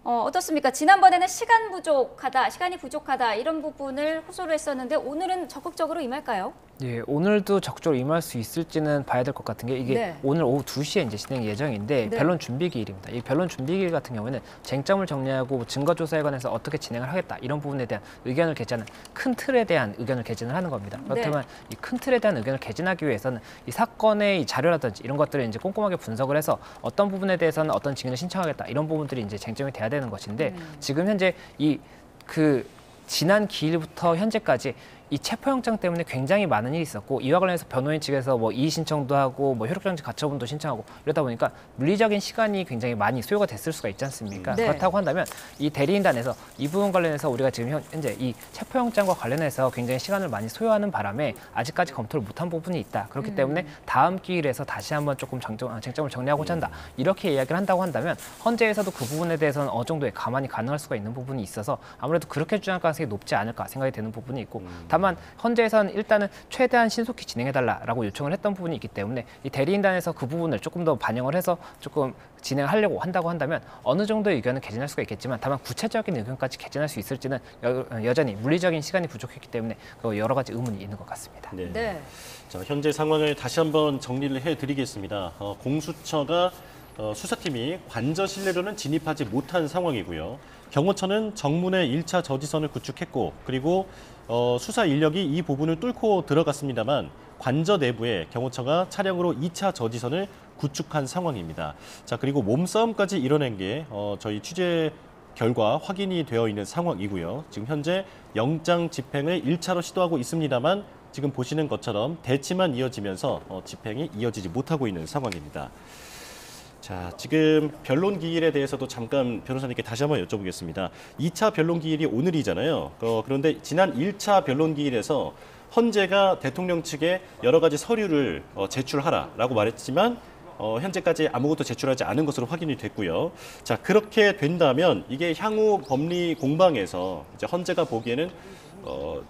어떻습니까? 지난번에는 시간이 부족하다 이런 부분을 호소를 했었는데 오늘은 적극적으로 임할까요? 예, 오늘도 적극적으로 임할 수 있을지는 봐야 될 것 같은 게 이게 네. 오늘 오후 2시에 이제 진행 예정인데 네. 변론 준비 기일입니다. 이 변론 준비 기일 같은 경우에는 쟁점을 정리하고 증거 조사에 관해서 어떻게 진행을 하겠다 이런 부분에 대한 의견을 개진하는 큰 틀에 대한 의견을 개진을 하는 겁니다. 그렇다면 이 큰 틀에 대한 의견을 개진하기 위해서는 이 사건의 이 자료라든지 이런 것들을 이제 꼼꼼하게 분석을 해서 어떤 부분에 대해서는 어떤 증인을 신청하겠다 이런 부분들이 이제 쟁점이 돼야 되는 것인데 지금 현재 지난 기일부터 현재까지 이 체포영장 때문에 굉장히 많은 일이 있었고 이와 관련해서 변호인 측에서 뭐 이의 신청도 하고 뭐 효력정지 가처분도 신청하고 이러다 보니까 물리적인 시간이 굉장히 많이 소요가 됐을 수가 있지 않습니까? 네. 그렇다고 한다면 이 대리인단에서 이 부분 관련해서 우리가 지금 현재 이 체포영장과 관련해서 굉장히 시간을 많이 소요하는 바람에 아직까지 검토를 못한 부분이 있다. 그렇기 때문에 다음 기일에서 다시 한번 조금 쟁점을 정리하고자 한다. 이렇게 이야기를 한다고 한다면 헌재에서도 그 부분에 대해서는 어느 정도의 가만히 가능할 수가 있는 부분이 있어서 아무래도 그렇게 주장할 가능성이 높지 않을까 생각이 되는 부분이 있고 다만 헌재에서는 일단은 최대한 신속히 진행해달라라고 요청을 했던 부분이 있기 때문에 이 대리인단에서 그 부분을 조금 더 반영을 해서 조금 진행하려고 한다고 한다면 어느 정도의 의견은 개진할 수가 있겠지만 다만 구체적인 의견까지 개진할 수 있을지는 여전히 물리적인 시간이 부족했기 때문에 여러 가지 의문이 있는 것 같습니다. 네. 네. 자, 현재 상황을 다시 한번 정리를 해드리겠습니다. 공수처가 수사팀이 관저 실내로는 진입하지 못한 상황이고요. 경호처는 정문에 1차 저지선을 구축했고 그리고 수사 인력이 이 부분을 뚫고 들어갔습니다만 관저 내부에 경호처가 차량으로 2차 저지선을 구축한 상황입니다. 자, 그리고 몸싸움까지 이뤄낸 게 저희 취재 결과 확인이 되어 있는 상황이고요. 지금 현재 영장 집행을 1차로 시도하고 있습니다만 지금 보시는 것처럼 대치만 이어지면서 집행이 이어지지 못하고 있는 상황입니다. 자, 지금 변론 기일에 대해서도 잠깐 변호사님께 다시 한번 여쭤보겠습니다. 2차 변론 기일이 오늘이잖아요. 그런데 지난 1차 변론 기일에서 헌재가 대통령 측에 여러 가지 서류를 제출하라라고 말했지만 현재까지 아무것도 제출하지 않은 것으로 확인이 됐고요. 자, 그렇게 된다면 이게 향후 법리 공방에서 이제 헌재가 보기에는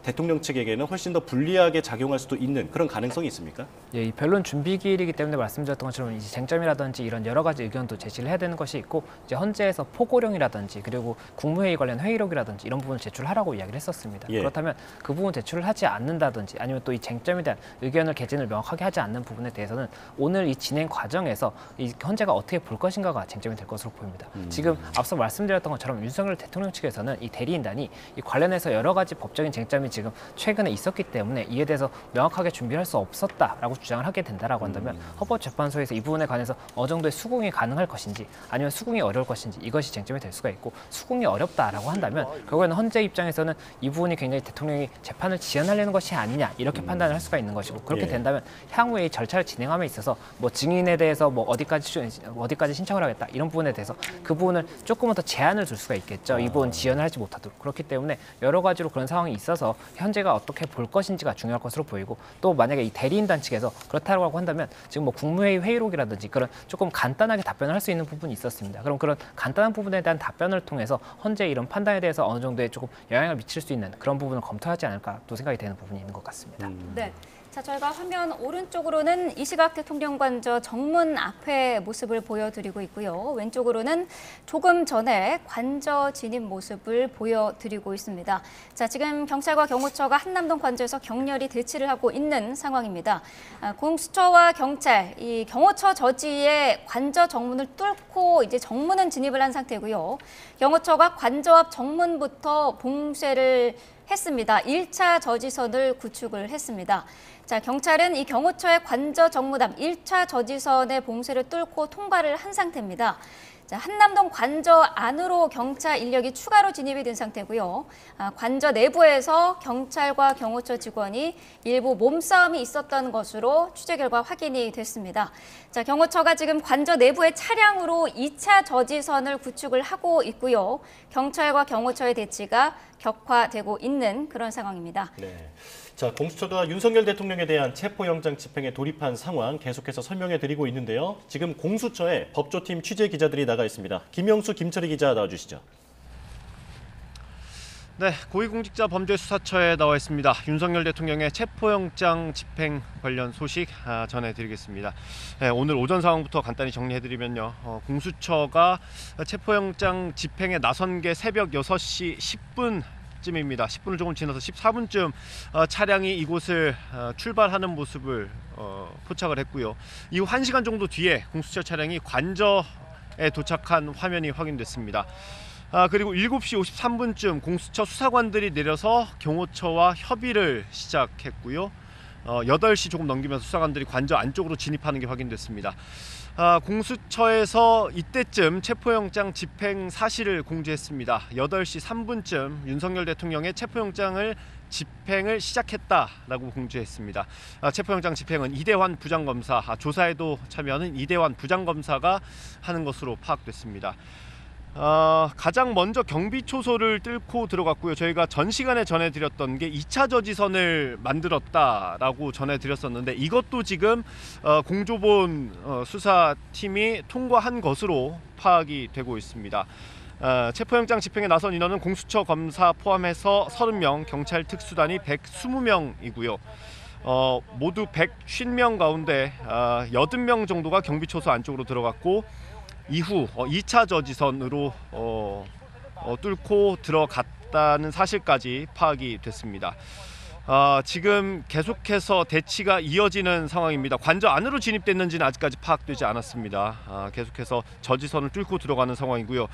대통령 측에게는 훨씬 더 불리하게 작용할 수도 있는 그런 가능성이 있습니까? 예, 이 변론 준비기일이기 때문에 말씀드렸던 것처럼 이제 쟁점이라든지 이런 여러 가지 의견도 제시를 해야 되는 것이 있고 이제 헌재에서 포고령이라든지 그리고 국무회의 관련 회의록이라든지 이런 부분을 제출하라고 이야기를 했었습니다. 예. 그렇다면 그 부분 제출을 하지 않는다든지 아니면 또 이 쟁점에 대한 의견을 개진을 명확하게 하지 않는 부분에 대해서는 오늘 이 진행 과정에서 이 헌재가 어떻게 볼 것인가가 쟁점이 될 것으로 보입니다. 지금 앞서 말씀드렸던 것처럼 윤석열 대통령 측에서는 이 대리인단이 이 관련해서 여러 가지 법적 쟁점이 지금 최근에 있었기 때문에 이에 대해서 명확하게 준비할 수 없었다라고 주장을 하게 된다라고 한다면 헌법재판소에서 이 부분에 관해서 어느 정도의 수긍이 가능할 것인지 아니면 수긍이 어려울 것인지 이것이 쟁점이 될 수가 있고 수긍이 어렵다라고 한다면 결국에는 헌재 입장에서는 이 부분이 굉장히 대통령이 재판을 지연하려는 것이 아니냐 이렇게 판단을 할 수가 있는 것이고 그렇게 예. 된다면 향후에 이 절차를 진행함에 있어서 뭐 증인에 대해서 뭐 어디까지 신청을 하겠다 이런 부분에 대해서 그 부분을 조금은 더 제한을 줄 수가 있겠죠. 이 부분 지연을 하지 못하도록 그렇기 때문에 여러 가지로 그런 상황이 있어서 현재가 어떻게 볼 것인지가 중요할 것으로 보이고 또 만약에 이 대리인단 측에서 그렇다고 한다면 지금 뭐 국무회의 회의록이라든지 그런 조금 간단하게 답변을 할 수 있는 부분이 있었습니다. 그럼 그런 간단한 부분에 대한 답변을 통해서 헌재 이런 판단에 대해서 어느 정도의 조금 영향을 미칠 수 있는 그런 부분을 검토하지 않을까 또 생각이 되는 부분이 있는 것 같습니다. 네. 자, 저희가 화면 오른쪽으로는 이시각 대통령 관저 정문 앞의 모습을 보여드리고 있고요. 왼쪽으로는 조금 전에 관저 진입 모습을 보여드리고 있습니다. 자, 지금 경찰과 경호처가 한남동 관저에서 격렬히 대치를 하고 있는 상황입니다. 공수처와 경찰, 이 경호처 저지의 관저 정문을 뚫고 이제 정문은 진입을 한 상태고요. 경호처가 관저 앞 정문부터 봉쇄를 했습니다. 1차 저지선을 구축을 했습니다. 자, 경찰은 이 경호처의 관저 정무담 1차 저지선의 봉쇄를 뚫고 통과를 한 상태입니다. 자, 한남동 관저 안으로 경찰 인력이 추가로 진입이 된 상태고요. 관저 내부에서 경찰과 경호처 직원이 일부 몸싸움이 있었던 것으로 취재 결과 확인이 됐습니다. 자, 경호처가 지금 관저 내부의 차량으로 2차 저지선을 구축을 하고 있고요. 경찰과 경호처의 대치가 격화되고 있는 그런 상황입니다. 네. 자, 공수처가 윤석열 대통령에 대한 체포영장 집행에 돌입한 상황 계속해서 설명해 드리고 있는데요. 지금 공수처에 법조팀 취재 기자들이 나가 있습니다. 김영수, 김철희 기자 나와주시죠. 네, 고위공직자 범죄수사처에 나와 있습니다. 윤석열 대통령의 체포영장 집행 관련 소식 전해드리겠습니다. 네, 오늘 오전 상황부터 간단히 정리해드리면요. 공수처가 체포영장 집행에 나선 게 새벽 6시 10분 쯤입니다. 10분을 조금 지나서 14분쯤 차량이 이곳을 출발하는 모습을 포착을 했고요. 이후 1시간 정도 뒤에 공수처 차량이 관저에 도착한 화면이 확인됐습니다. 그리고 7시 53분쯤 공수처 수사관들이 내려서 경호처와 협의를 시작했고요. 8시 조금 넘기면서 수사관들이 관저 안쪽으로 진입하는 게 확인됐습니다. 공수처에서 이때쯤 체포영장 집행 사실을 공지했습니다. 8시 3분쯤 윤석열 대통령의 체포영장을 집행을 시작했다라고 공지했습니다. 체포영장 집행은 이대환 부장검사, 조사에도 참여하는 이대환 부장검사가 하는 것으로 파악됐습니다. 가장 먼저 경비초소를 뚫고 들어갔고요. 저희가 전 시간에 전해드렸던 게 2차 저지선을 만들었다라고 전해드렸었는데 이것도 지금 공조본 수사팀이 통과한 것으로 파악이 되고 있습니다. 체포영장 집행에 나선 인원은 공수처 검사 포함해서 30명, 경찰 특수단이 120명이고요. 모두 150명 가운데 80명 정도가 경비초소 안쪽으로 들어갔고 이후 2차 저지선으로 뚫고 들어갔다는 사실까지 파악이 됐습니다. 지금 계속해서 대치가 이어지는 상황입니다. 관저 안으로 진입됐는지는 아직까지 파악되지 않았습니다. 계속해서 저지선을 뚫고 들어가는 상황이고요.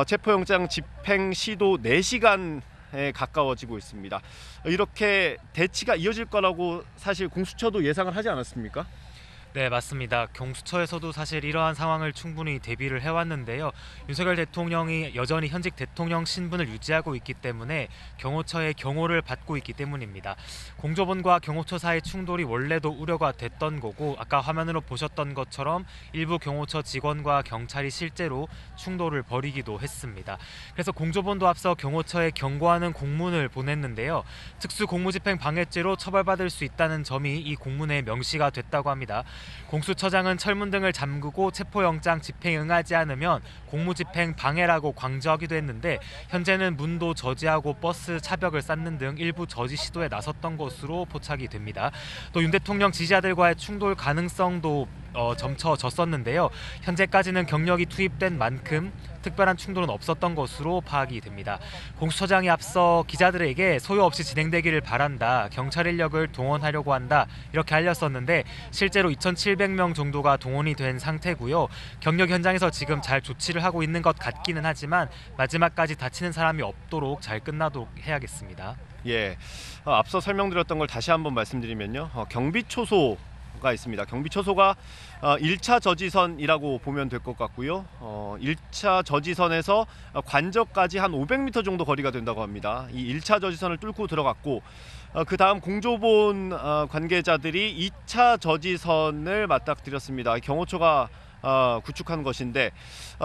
체포영장 집행 시도 4시간에 가까워지고 있습니다. 이렇게 대치가 이어질 거라고 사실 공수처도 예상을 하지 않았습니까? 네, 맞습니다. 경수처에서도 사실 이러한 상황을 충분히 대비를 해왔는데요. 윤석열 대통령이 여전히 현직 대통령 신분을 유지하고 있기 때문에 경호처의 경호를 받고 있기 때문입니다. 공조본과 경호처 사이 충돌이 원래도 우려가 됐던 거고 아까 화면으로 보셨던 것처럼 일부 경호처 직원과 경찰이 실제로 충돌을 벌이기도 했습니다. 그래서 공조본도 앞서 경호처에 경고하는 공문을 보냈는데요. 특수공무집행 방해죄로 처벌받을 수 있다는 점이 이 공문에 명시가 됐다고 합니다. 공수처장은 철문 등을 잠그고 체포영장 집행에 응하지 않으면 공무집행 방해라고 강조하기도 했는데 현재는 문도 저지하고 버스 차벽을 쌓는 등 일부 저지 시도에 나섰던 것으로 포착이 됩니다. 또 윤 대통령 지지자들과의 충돌 가능성도 점쳐졌었는데요. 현재까지는 경력이 투입된 만큼 특별한 충돌은 없었던 것으로 파악이 됩니다. 공수처장이 앞서 기자들에게 소요 없이 진행되기를 바란다, 경찰 인력을 동원하려고 한다 이렇게 알렸었는데 실제로 2,700명 정도가 동원이 된 상태고요. 경력 현장에서 지금 잘 조치를 하고 있는 것 같기는 하지만 마지막까지 다치는 사람이 없도록 잘 끝나도록 해야겠습니다. 예, 앞서 설명드렸던 걸 다시 한번 말씀드리면요. 경비초소가 있습니다. 경비초소가 1차 저지선이라고 보면 될 것 같고요. 1차 저지선에서 관저까지 한 500m 정도 거리가 된다고 합니다. 이 1차 저지선을 뚫고 들어갔고 그 다음 공조본 관계자들이 2차 저지선을 맞닥뜨렸습니다. 경호처가 구축한 것인데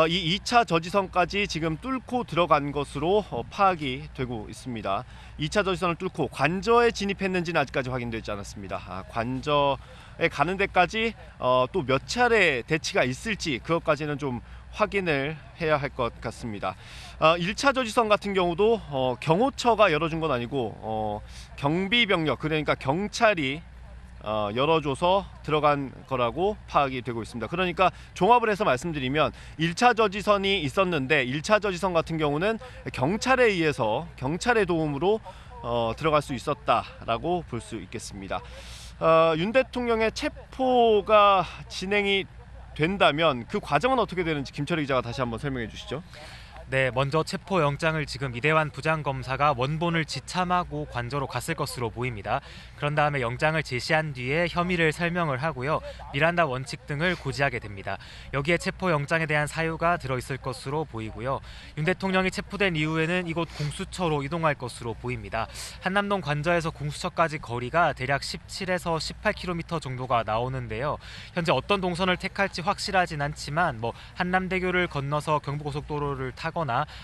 이 2차 저지선까지 지금 뚫고 들어간 것으로 파악이 되고 있습니다. 2차 저지선을 뚫고 관저에 진입했는지는 아직까지 확인되지 않았습니다. 관저에 가는 데까지 또 몇 차례 대치가 있을지 그것까지는 좀 확인을 해야 할 것 같습니다. 1차 저지선 같은 경우도 경호처가 열어준 건 아니고 경비병력, 그러니까 경찰이 열어줘서 들어간 거라고 파악이 되고 있습니다. 그러니까 종합을 해서 말씀드리면 1차 저지선이 있었는데 1차 저지선 같은 경우는 경찰에 의해서 경찰의 도움으로 들어갈 수 있었다라고 볼 수 있겠습니다. 윤 대통령의 체포가 진행이 된다면 그 과정은 어떻게 되는지 김철희 기자가 다시 한번 설명해 주시죠. 네, 먼저 체포영장을 지금 이대환 부장검사가 원본을 지참하고 관저로 갔을 것으로 보입니다. 그런 다음에 영장을 제시한 뒤에 혐의를 설명을 하고요. 미란다 원칙 등을 고지하게 됩니다. 여기에 체포영장에 대한 사유가 들어있을 것으로 보이고요. 윤 대통령이 체포된 이후에는 이곳 공수처로 이동할 것으로 보입니다. 한남동 관저에서 공수처까지 거리가 대략 17에서 18km 정도가 나오는데요. 현재 어떤 동선을 택할지 확실하진 않지만 한남대교를 건너서 경부고속도로를 타거나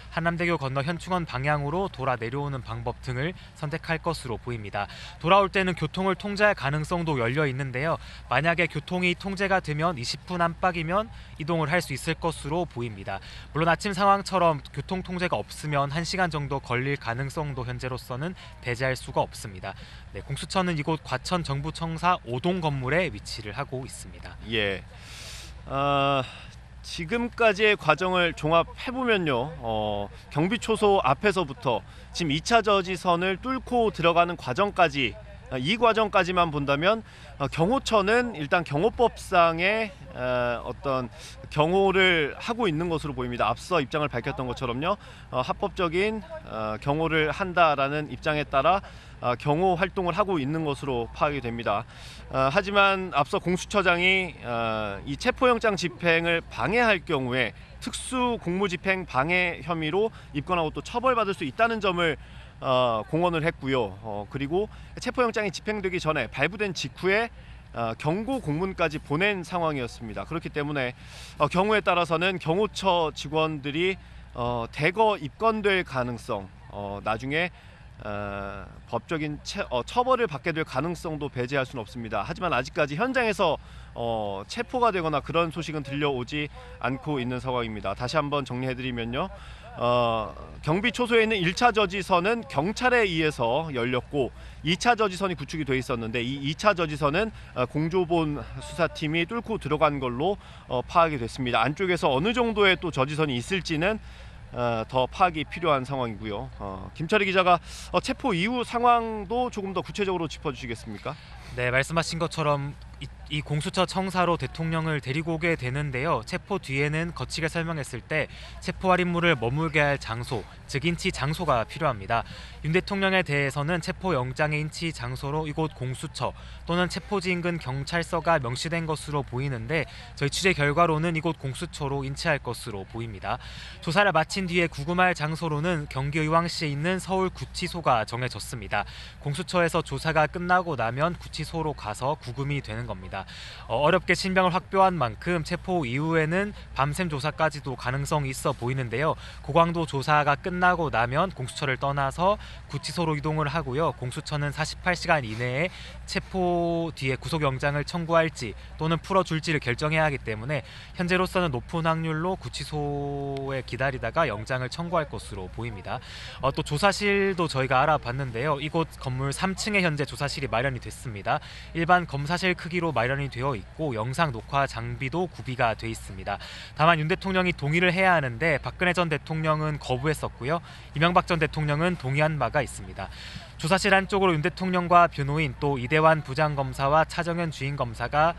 한남대교 건너 현충원 방향으로 돌아 내려오는 방법 등을 선택할 것으로 보입니다. 돌아올 때는 교통을 통제할 가능성도 열려 있는데요. 만약에 교통이 통제가 되면 20분 안팎이면 이동을 할 수 있을 것으로 보입니다. 물론 아침 상황처럼 교통 통제가 없으면 1시간 정도 걸릴 가능성도 현재로서는 배제할 수가 없습니다. 네, 공수처는 이곳 과천 정부청사 5동 건물에 위치를 하고 있습니다. 예. 지금까지의 과정을 종합해보면요. 경비초소 앞에서부터 지금 2차 저지선을 뚫고 들어가는 과정까지, 이 과정까지만 본다면 경호처는 일단 경호법상의 어떤 경호를 하고 있는 것으로 보입니다. 앞서 입장을 밝혔던 것처럼요. 합법적인 경호를 한다라는 입장에 따라 경호 활동을 하고 있는 것으로 파악이 됩니다. 하지만 앞서 공수처장이 이 체포영장 집행을 방해할 경우에 특수 공무집행 방해 혐의로 입건하고 또 처벌받을 수 있다는 점을 공언을 했고요. 그리고 체포영장이 집행되기 전에 발부된 직후에 경고 공문까지 보낸 상황이었습니다. 그렇기 때문에 경우에 따라서는 경호처 직원들이 대거 입건될 가능성, 나중에 법적인 처벌을 받게 될 가능성도 배제할 수는 없습니다. 하지만 아직까지 현장에서 체포가 되거나 그런 소식은 들려오지 않고 있는 상황입니다. 다시 한번 정리해드리면요. 경비초소에 있는 1차 저지선은 경찰에 의해서 열렸고 2차 저지선이 구축이 돼 있었는데 이 2차 저지선은 공조본 수사팀이 뚫고 들어간 걸로 파악이 됐습니다. 안쪽에서 어느 정도의 또 저지선이 있을지는 더 파악이 필요한 상황이고요. 김철희 기자가 체포 이후 상황도 조금 더 구체적으로 짚어주시겠습니까? 네, 말씀하신 것처럼 이 공수처 청사로 대통령을 데리고 오게 되는데요. 체포 뒤에는 거치게 설명했을 때 체포할 인물을 머물게 할 장소, 즉 인치 장소가 필요합니다. 윤 대통령에 대해서는 체포영장의 인치 장소로 이곳 공수처 또는 체포지 인근 경찰서가 명시된 것으로 보이는데 저희 취재 결과로는 이곳 공수처로 인치할 것으로 보입니다. 조사를 마친 뒤에 구금할 장소로는 경기 의왕시에 있는 서울구치소가 정해졌습니다. 공수처에서 조사가 끝나고 나면 구치소 구치소로 가서 구금이 되는 겁니다. 어렵게 신병을 확보한 만큼 체포 이후에는 밤샘 조사까지도 가능성이 있어 보이는데요. 고강도 조사가 끝나고 나면 공수처를 떠나서 구치소로 이동을 하고요. 공수처는 48시간 이내에 체포 뒤에 구속영장을 청구할지 또는 풀어줄지를 결정해야 하기 때문에 현재로서는 높은 확률로 구치소에 기다리다가 영장을 청구할 것으로 보입니다. 또 조사실도 저희가 알아봤는데요. 이곳 건물 3층에 현재 조사실이 마련이 됐습니다. 일반 검사실 크기로 마련이 되어 있고 영상 녹화 장비도 구비가 돼 있습니다. 다만 윤 대통령이 동의를 해야 하는데 박근혜 전 대통령은 거부했었고요. 이명박 전 대통령은 동의한 바가 있습니다. 조사실 안쪽으로 윤 대통령과 변호인 또 이대환 부장검사와 차정현 주임검사가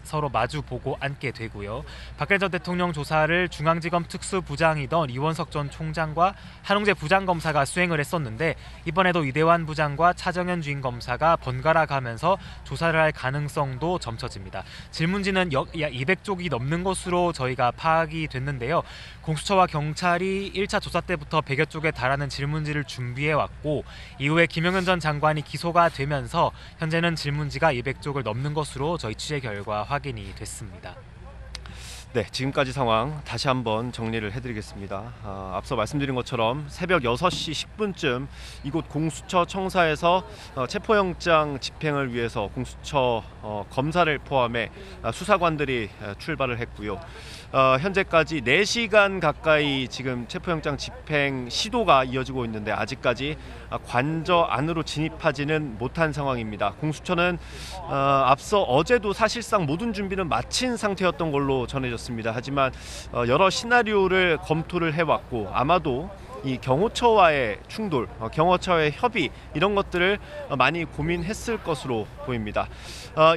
서로 마주 보고 앉게 되고요. 박근혜 전 대통령 조사를 중앙지검 특수부장이던 이원석 전 총장과 한홍재 부장검사가 수행을 했었는데 이번에도 이대환 부장과 차정현 주임검사가 번갈아 가면서 조사를 할 가능성도 점쳐집니다. 질문지는 약 200쪽이 넘는 것으로 저희가 파악이 됐는데요. 공수처와 경찰이 1차 조사 때부터 100여 쪽에 달하는 질문지를 준비해왔고 이후에 김용현 전 장관이 기소가 되면서 현재는 질문지가 200쪽을 넘는 것으로 저희 취재 결과 확인이 됐습니다. 네, 지금까지 상황 다시 한번 정리를 해드리겠습니다. 앞서 말씀드린 것처럼 새벽 6시 10분쯤 이곳 공수처 청사에서 체포영장 집행을 위해서 공수처 검사를 포함해 수사관들이 출발을 했고요. 현재까지 4시간 가까이 지금 체포영장 집행 시도가 이어지고 있는데 아직까지 관저 안으로 진입하지는 못한 상황입니다. 공수처는 앞서 어제도 사실상 모든 준비는 마친 상태였던 걸로 전해졌습니다. 하지만 여러 시나리오를 검토를 해왔고 아마도 이 경호처와의 충돌, 경호처와의 협의 이런 것들을 많이 고민했을 것으로 보입니다.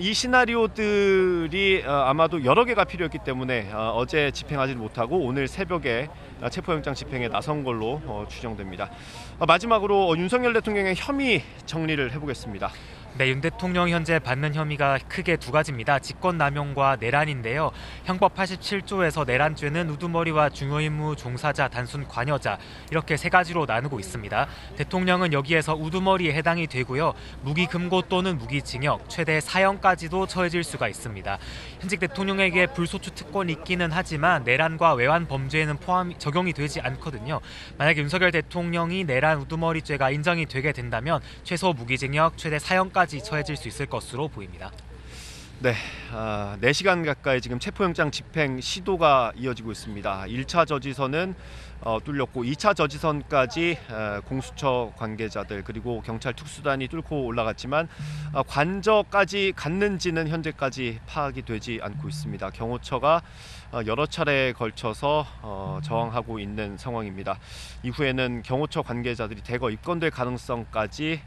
이 시나리오들이 아마도 여러 개가 필요했기 때문에 어제 집행하지 못하고 오늘 새벽에 체포영장 집행에 나선 걸로 추정됩니다. 마지막으로 윤석열 대통령의 혐의 정리를 해보겠습니다. 네, 윤 대통령이 현재 받는 혐의가 크게 두 가지입니다. 직권남용과 내란인데요. 형법 87조에서 내란죄는 우두머리와 중요임무 종사자, 단순 관여자 이렇게 세 가지로 나누고 있습니다. 대통령은 여기에서 우두머리에 해당이 되고요. 무기금고 또는 무기징역, 최대 4형까지도 처해질 수가 있습니다. 현직 대통령에게 불소추 특권이 있기는 하지만 내란과 외환 범죄에는 적용이 되지 않거든요. 만약에 윤석열 대통령이 내란 우두머리죄가 인정이 되게 된다면 최소 무기징역, 최대 4형까지 처해질 수 있을 것으로 보입니다. 네, 4시간 가까이 지금 체포영장 집행 시도가 이어지고 있습니다. 1차 저지선은 뚫렸고 2차 저지선까지 공수처 관계자들 그리고 경찰 특수단이 뚫고 올라갔지만 관저까지 갔는지는 현재까지 파악이 되지 않고 있습니다. 경호처가 여러 차례에 걸쳐서 저항하고 있는 상황입니다. 이후에는 경호처 관계자들이 대거 입건될 가능성까지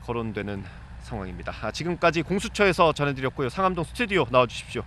거론되는 상황입니다. 지금까지 공수처에서 전해드렸고요. 상암동 스튜디오 나와주십시오.